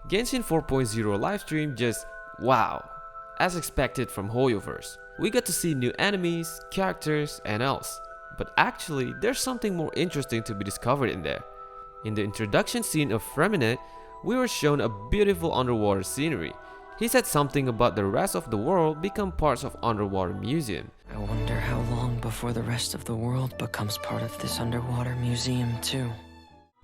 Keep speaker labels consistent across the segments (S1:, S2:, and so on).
S1: Genshin 4.0 livestream just wow. As expected from Hoyoverse, we got to see new enemies, characters, and else. But actually, there's something more interesting to be discovered in there. In the introduction scene of Freminate, we were shown a beautiful underwater scenery. He said something about the rest of the world become parts of underwater museum.
S2: I wonder how long before the rest of the world becomes part of this underwater museum too.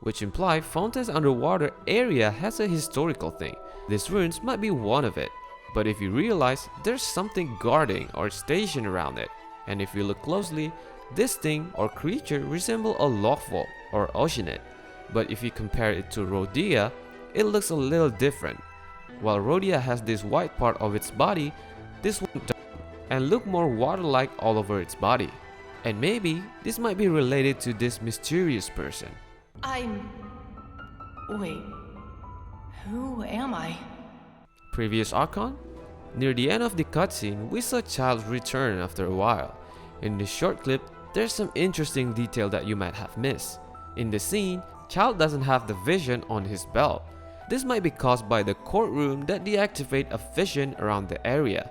S1: Which imply Fontaine's underwater area has a historical thing. These ruins might be one of it. But if you realize there's something guarding or stationed around it, and if you look closely, this thing or creature resembles a lockvault or Oceanid. But if you compare it to Rhodia, it looks a little different. While Rhodia has this white part of its body, this one doesn't, and look more water-like all over its body. And maybe this might be related to this mysterious person.
S3: Wait. Who am I?
S1: Previous Archon? Near the end of the cutscene, we saw Childe return after a while. In this short clip, there's some interesting detail that you might have missed. In the scene, Childe doesn't have the vision on his belt. This might be caused by the courtroom that deactivate a vision around the area.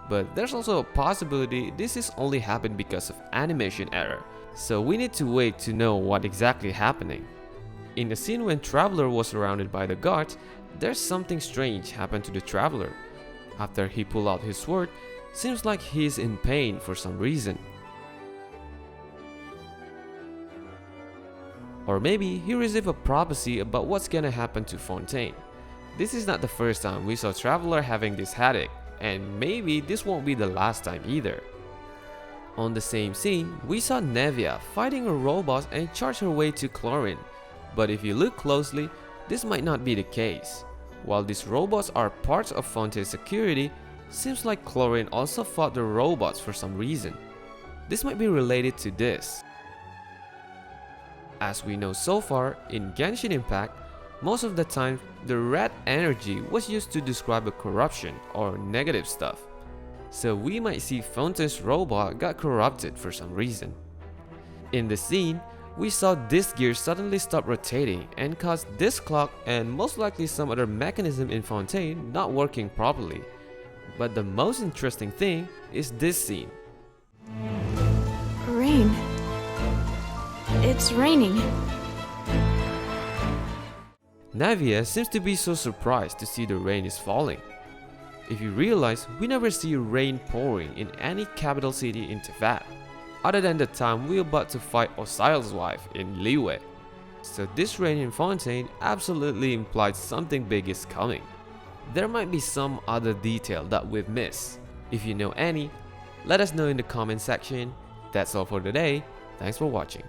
S1: But there's also a possibility this is only happened because of animation error. So we need to wait to know what exactly happening. In the scene when Traveler was surrounded by the guards, there's something strange happened to the Traveler. After he pulled out his sword, seems like he's in pain for some reason. Or maybe he received a prophecy about what's gonna happen to Fontaine. This is not the first time we saw Traveler having this headache, and maybe this won't be the last time either. On the same scene, we saw Nevia fighting a robot and charge her way to Chlorine. But if you look closely, this might not be the case. While these robots are parts of Fontaine's security, seems like Chlorine also fought the robots for some reason. This might be related to this. As we know so far, in Genshin Impact, most of the time the red energy was used to describe a corruption or negative stuff. So we might see Fontaine's robot got corrupted for some reason. In the scene, we saw this gear suddenly stop rotating and cause this clock and most likely some other mechanism in Fontaine not working properly. But the most interesting thing is this scene.
S4: Rain. It's raining.
S1: Navia seems to be so surprised to see the rain is falling. If you realize, we never see rain pouring in any capital city in Teyvat, other than the time we're about to fight Osial's wife in Liyue. So this rain in Fontaine absolutely implies something big is coming. There might be some other detail that we've missed. If you know any, let us know in the comment section. That's all for today. Thanks for watching.